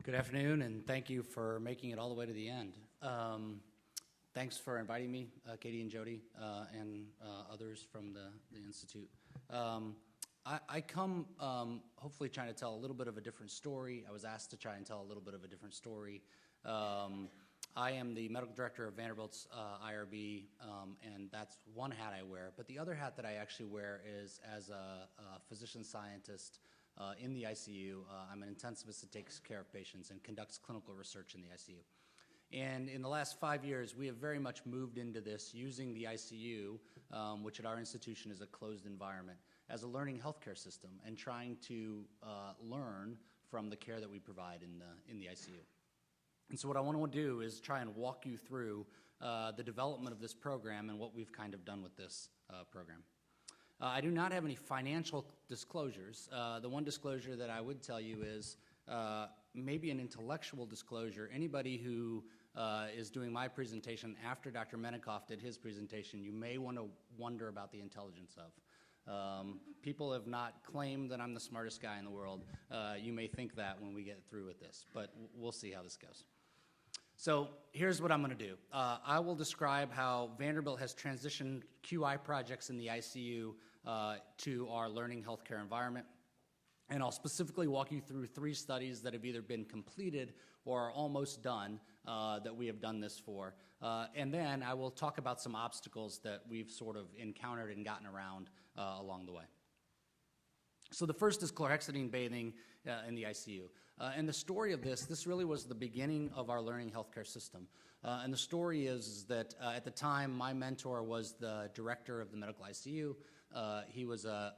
Good afternoon, and thank you for making it all the way to the end. Thanks for inviting me, Katie and Jody, and others from the Institute. I come hopefully trying to tell a little bit of a different story. I was asked to try and tell a little bit of a different story. I am the medical director of Vanderbilt's IRB, and that's one hat I wear. But the other hat that I actually wear is as a physician scientist in the ICU. I'm an intensivist that takes care of patients and conducts clinical research in the ICU. And in the last 5 years, we have very much moved into this using the ICU, which at our institution is a closed environment, as a learning healthcare system and trying to learn from the care that we provide in the ICU. And so what I want to do is try and walk you through the development of this program and what we've kind of done with this program. I do not have any financial disclosures. The one disclosure that I would tell you is maybe an intellectual disclosure. Anybody who is doing my presentation after Dr. Menikoff did his presentation, you may want to wonder about the intelligence of. People have not claimed that I'm the smartest guy in the world. You may think that when we get through with this, but we'll see how this goes. So here's what I'm going to do. I will describe how Vanderbilt has transitioned QI projects in the ICU to our learning healthcare environment. And I'll specifically walk you through 3 studies that have either been completed or are almost done that we have done this for. And then I will talk about some obstacles that we've sort of encountered and gotten around along the way. So the first is chlorhexidine bathing in the ICU. And the story of this really was the beginning of our learning healthcare system. And the story is that at the time, my mentor was the director of the medical ICU. He was a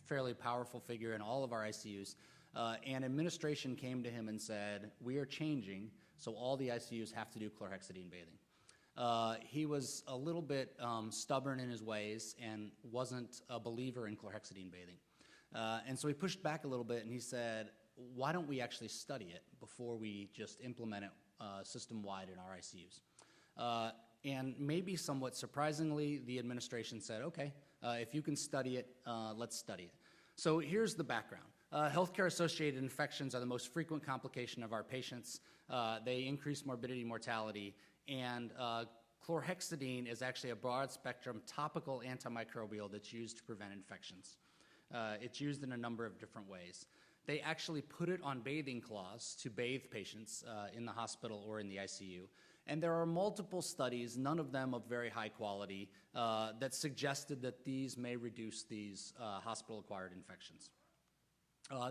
fairly powerful figure in all of our ICUs. And administration came to him and said, we are changing, so all the ICUs have to do chlorhexidine bathing. He was a little bit stubborn in his ways and wasn't a believer in chlorhexidine bathing. And so he pushed back a little bit and he said, why don't we actually study it before we just implement it system-wide in our ICUs? And maybe somewhat surprisingly, the administration said, okay, if you can study it, let's study it. So here's the background. Healthcare-associated infections are the most frequent complication of our patients. They increase morbidity, mortality, and chlorhexidine is actually a broad-spectrum topical antimicrobial that's used to prevent infections. It's used in a number of different ways. They actually put it on bathing cloths to bathe patients in the hospital or in the ICU. And there are multiple studies, none of them of very high quality, that suggested that these may reduce these hospital-acquired infections.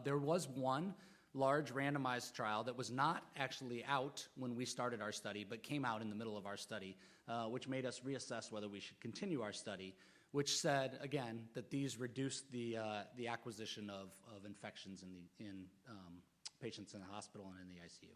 There was one large randomized trial that was not actually out when we started our study, but came out in the middle of our study, which made us reassess whether we should continue our study, which said, again, that these reduced the acquisition of infections in patients in the hospital and in the ICU.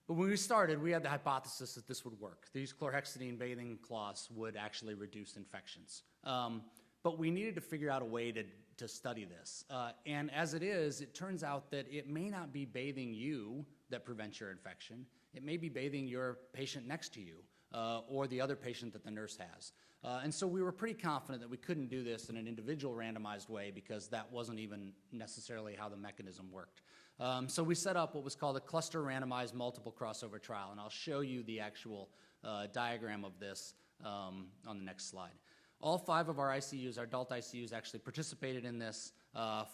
But when we started, we had the hypothesis that this would work. These chlorhexidine bathing cloths would actually reduce infections. But we needed to figure out a way to study this. And as it is, it turns out that it may not be bathing you that prevents your infection. It may be bathing your patient next to you or the other patient that the nurse has. And so we were pretty confident that we couldn't do this in an individual randomized way because that wasn't even necessarily how the mechanism worked. So we set up what was called a cluster randomized multiple crossover trial, and I'll show you the actual diagram of this on the next slide. All 5 of our ICUs, our adult ICUs, actually participated in this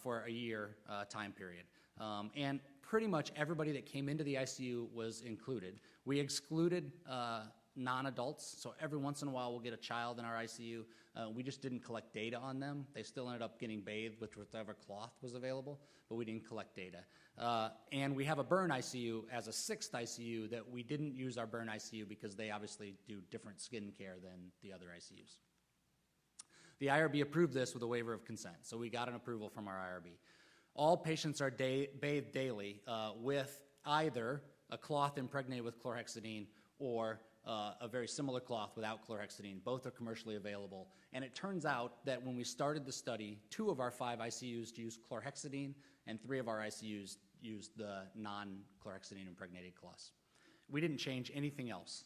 for a year time period. And pretty much everybody that came into the ICU was included. We excluded non-adults, so every once in a while we'll get a child in our ICU. We just didn't collect data on them. They still ended up getting bathed with whatever cloth was available, but we didn't collect data. And we have a burn ICU as a 6th ICU that we didn't use our burn ICU because they obviously do different skin care than the other ICUs. The IRB approved this with a waiver of consent, so we got an approval from our IRB. All patients are bathed daily with either a cloth impregnated with chlorhexidine or a very similar cloth without chlorhexidine. Both are commercially available. And it turns out that when we started the study, 2 of our 5 ICUs used chlorhexidine and 3 of our ICUs used the non-chlorhexidine impregnated cloths. We didn't change anything else.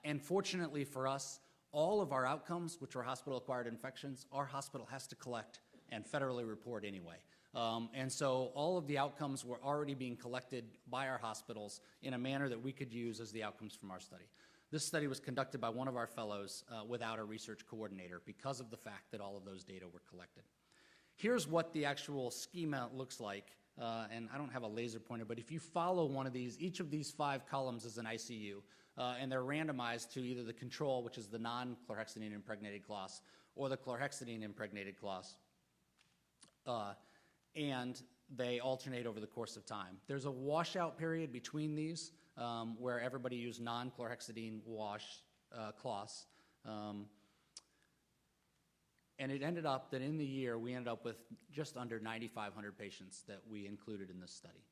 And fortunately for us, all of our outcomes, which were hospital-acquired infections, our hospital has to collect and federally report anyway. And so all of the outcomes were already being collected by our hospitals in a manner that we could use as the outcomes from our study. This study was conducted by one of our fellows without a research coordinator because of the fact that all of those data were collected. Here's what the actual schema looks like, and I don't have a laser pointer, but if you follow one of these, each of these 5 columns is an ICU, and they're randomized to either the control, which is the non-chlorhexidine impregnated cloths, or the chlorhexidine impregnated cloths, and they alternate over the course of time. There's a washout period between these where everybody used non-chlorhexidine wash cloths. And it ended up that in the year, we ended up with just under 9,500 patients that we included in this study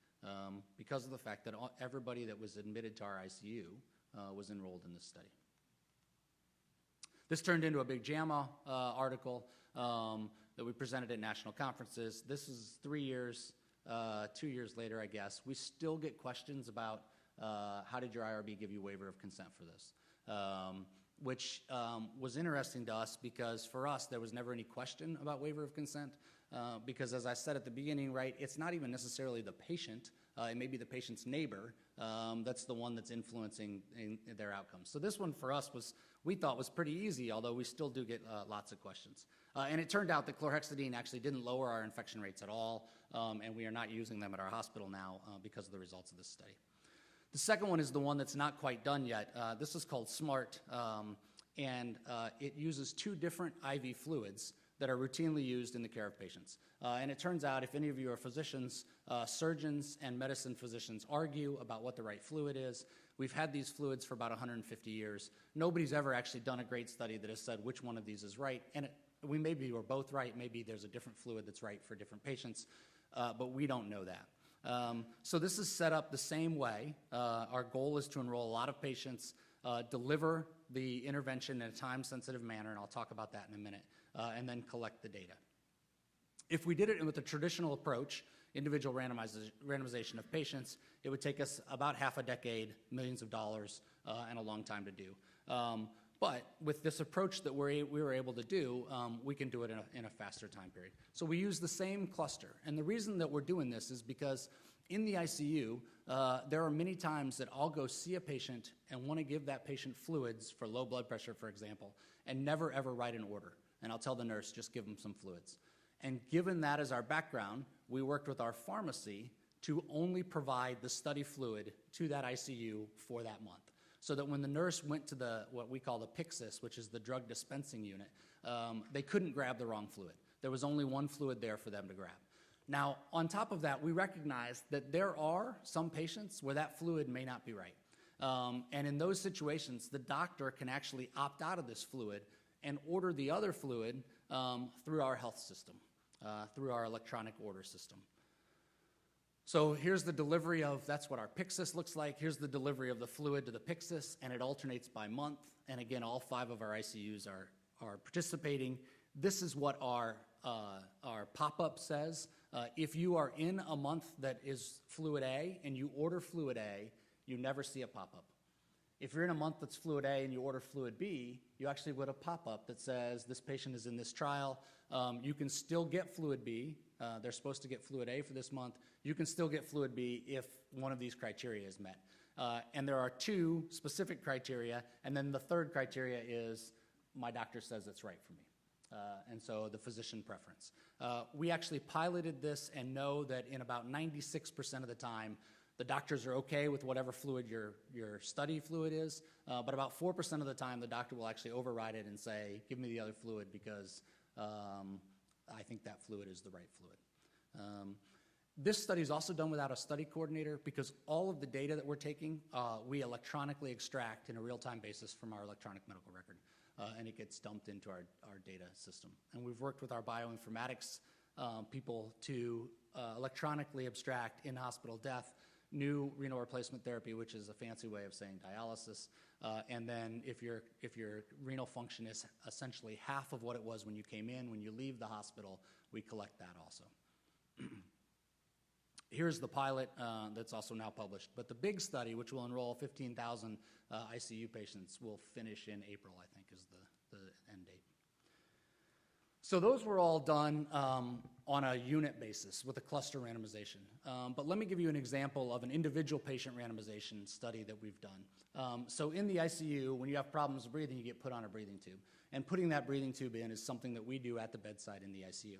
because of the fact that everybody that was admitted to our ICU was enrolled in this study. This turned into a big JAMA article that we presented at national conferences. This is 3 years, 2 years later, I guess. We still get questions about how did your IRB give you waiver of consent for this? Which was interesting to us because for us, there was never any question about waiver of consent because as I said at the beginning, right, it's not even necessarily the patient, it may be the patient's neighbor that's the one that's influencing in their outcomes. So this one for us we thought was pretty easy, although we still do get lots of questions. And it turned out that chlorhexidine actually didn't lower our infection rates at all, and we are not using them at our hospital now because of the results of this study. The second one is the one that's not quite done yet. This is called SMART, and it uses 2 different IV fluids that are routinely used in the care of patients. And it turns out, if any of you are physicians, surgeons and medicine physicians argue about what the right fluid is. We've had these fluids for about 150 years. Nobody's ever actually done a great study that has said which one of these is right. And maybe we're both right. Maybe there's a different fluid that's right for different patients, but we don't know that. So this is set up the same way. Our goal is to enroll a lot of patients, deliver the intervention in a time-sensitive manner, and I'll talk about that in a minute, and then collect the data. If we did it with a traditional approach, individual randomization of patients, it would take us about half a decade, millions of dollars, and a long time to do. But with this approach that we were able to do, we can do it in a faster time period. So we use the same cluster. And the reason that we're doing this is because in the ICU, there are many times that I'll go see a patient and want to give that patient fluids for low blood pressure, for example, and never ever write an order. And I'll tell the nurse, just give them some fluids. And given that as our background, we worked with our pharmacy to only provide the study fluid to that ICU for that month. So that when the nurse went to what we call the Pyxis, which is the drug dispensing unit, they couldn't grab the wrong fluid. There was only one fluid there for them to grab. Now, on top of that, we recognize that there are some patients where that fluid may not be right. And in those situations, the doctor can actually opt out of this fluid and order the other fluid through our health system, through our electronic order system. So here's the delivery that's what our Pyxis looks like. Here's the delivery of the fluid to the Pyxis, and it alternates by month. And again, all 5 of our ICUs are participating. This is what our pop-up says. If you are in a month that is fluid A and you order fluid A, you never see a pop-up. If you're in a month that's fluid A and you order fluid B, you actually get a pop-up that says this patient is in this trial. You can still get fluid B. They're supposed to get fluid A for this month. You can still get fluid B if one of these criteria is met. And there are 2 specific criteria, and then the third criteria is my doctor says it's right for me. And so the physician preference. We actually piloted this and know that in about 96% of the time, the doctors are okay with whatever fluid your study fluid is, but about 4% of the time, the doctor will actually override it and say, give me the other fluid because I think that fluid is the right fluid. This study is also done without a study coordinator because all of the data that we're taking, we electronically extract in a real-time basis from our electronic medical record, and it gets dumped into our data system. And we've worked with our bioinformatics people to electronically abstract in-hospital death, new renal replacement therapy, which is a fancy way of saying dialysis, and then if your renal function is essentially half of what it was when you came in, when you leave the hospital, we collect that also. Here's the pilot that's also now published. But the big study, which will enroll 15,000 ICU patients, will finish in April, I think, is the end date. So those were all done on a unit basis with a cluster randomization. But let me give you an example of an individual patient randomization study that we've done. So in the ICU, when you have problems breathing, you get put on a breathing tube. And putting that breathing tube in is something that we do at the bedside in the ICU.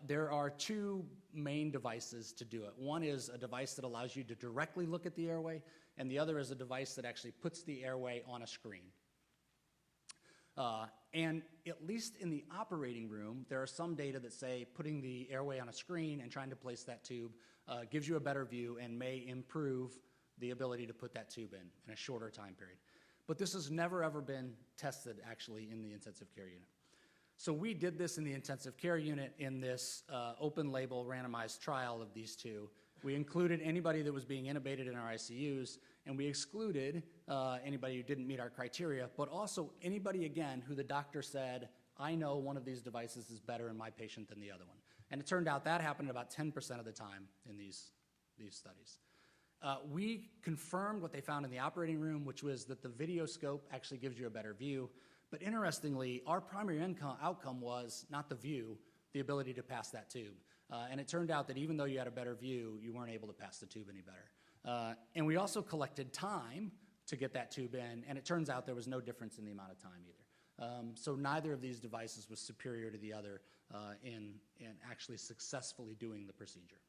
There are two main devices to do it. One is a device that allows you to directly look at the airway, and the other is a device that actually puts the airway on a screen. And at least in the operating room, there are some data that say putting the airway on a screen and trying to place that tube gives you a better view and may improve the ability to put that tube in a shorter time period. But this has never ever been tested actually in the intensive care unit. So we did this in the intensive care unit in this open label randomized trial of these two. We included anybody that was being intubated in our ICUs, and we excluded anybody who didn't meet our criteria, but also anybody, again, who the doctor said, I know one of these devices is better in my patient than the other one. And it turned out that happened about 10% of the time in these studies. We confirmed what they found in the operating room, which was that the video scope actually gives you a better view. But interestingly, our primary outcome was not the view, the ability to pass that tube. And it turned out that even though you had a better view, you weren't able to pass the tube any better. And we also collected time to get that tube in, and it turns out there was no difference in the amount of time either. So neither of these devices was superior to the other in actually successfully doing the procedure.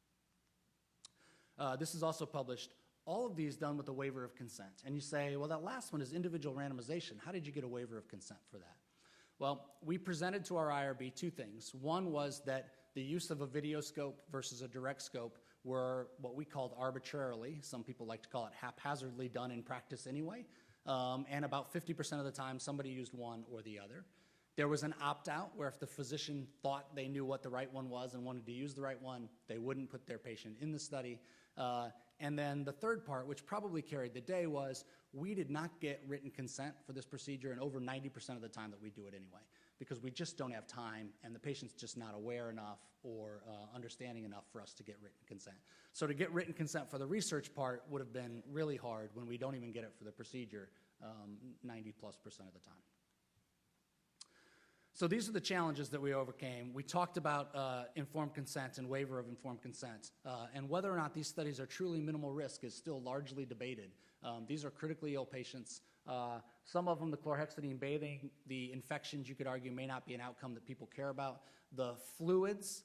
This is also published, all of these done with a waiver of consent. And you say, well, that last one is individual randomization. How did you get a waiver of consent for that? Well, we presented to our IRB two things. One was that the use of a video scope versus a direct scope were what we called arbitrarily, some people like to call it haphazardly done in practice anyway, and about 50% of the time somebody used one or the other. There was an opt-out where if the physician thought they knew what the right one was and wanted to use the right one, they wouldn't put their patient in the study. And then the third part, which probably carried the day, was we did not get written consent for this procedure in over 90% of the time that we do it anyway, because we just don't have time and the patient's just not aware enough or understanding enough for us to get written consent. So to get written consent for the research part would have been really hard when we don't even get it for the procedure 90+% of the time. So these are the challenges that we overcame. We talked about informed consent and waiver of informed consent. And whether or not these studies are truly minimal risk is still largely debated. These are critically ill patients. Some of them, the chlorhexidine bathing, the infections, you could argue, may not be an outcome that people care about. The fluids,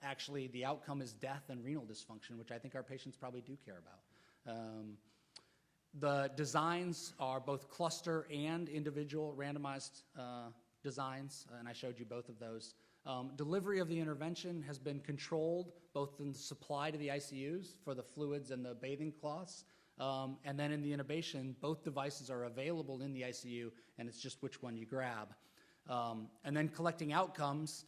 actually, the outcome is death and renal dysfunction, which I think our patients probably do care about. The designs are both cluster and individual randomized designs, and I showed you both of those. Delivery of the intervention has been controlled both in the supply to the ICUs for the fluids and the bathing cloths, and then in the intubation, both devices are available in the ICU, and it's just which one you grab. And then collecting outcomes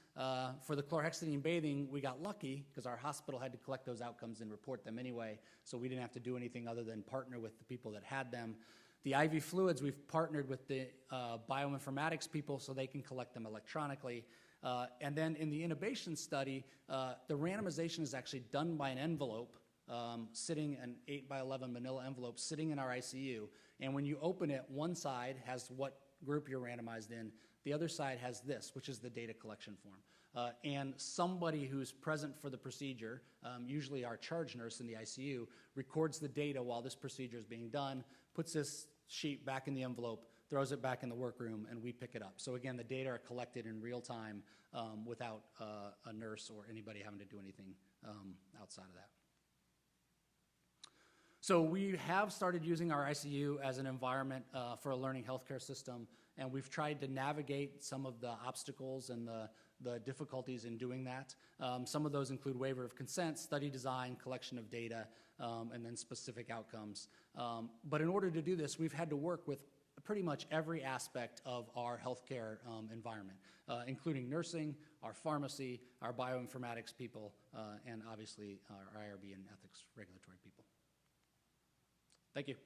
for the chlorhexidine bathing, we got lucky because our hospital had to collect those outcomes and report them anyway, so we didn't have to do anything other than partner with the people that had them. The IV fluids, we've partnered with the bioinformatics people so they can collect them electronically. And then in the intubation study, the randomization is actually done by an envelope, sitting, an 8x11 manila envelope sitting in our ICU. And when you open it, one side has what group you're randomized in. The other side has this, which is the data collection form. And somebody who's present for the procedure, usually our charge nurse in the ICU, records the data while this procedure is being done, puts this sheet back in the envelope, throws it back in the workroom, and we pick it up. So again, the data are collected in real time without a nurse or anybody having to do anything outside of that. So we have started using our ICU as an environment for a learning healthcare system, and we've tried to navigate some of the obstacles and the difficulties in doing that. Some of those include waiver of consent, study design, collection of data, and then specific outcomes. But in order to do this, we've had to work with pretty much every aspect of our healthcare environment, including nursing, our pharmacy, our bioinformatics people, and obviously our IRB and ethics regulatory people. Thank you.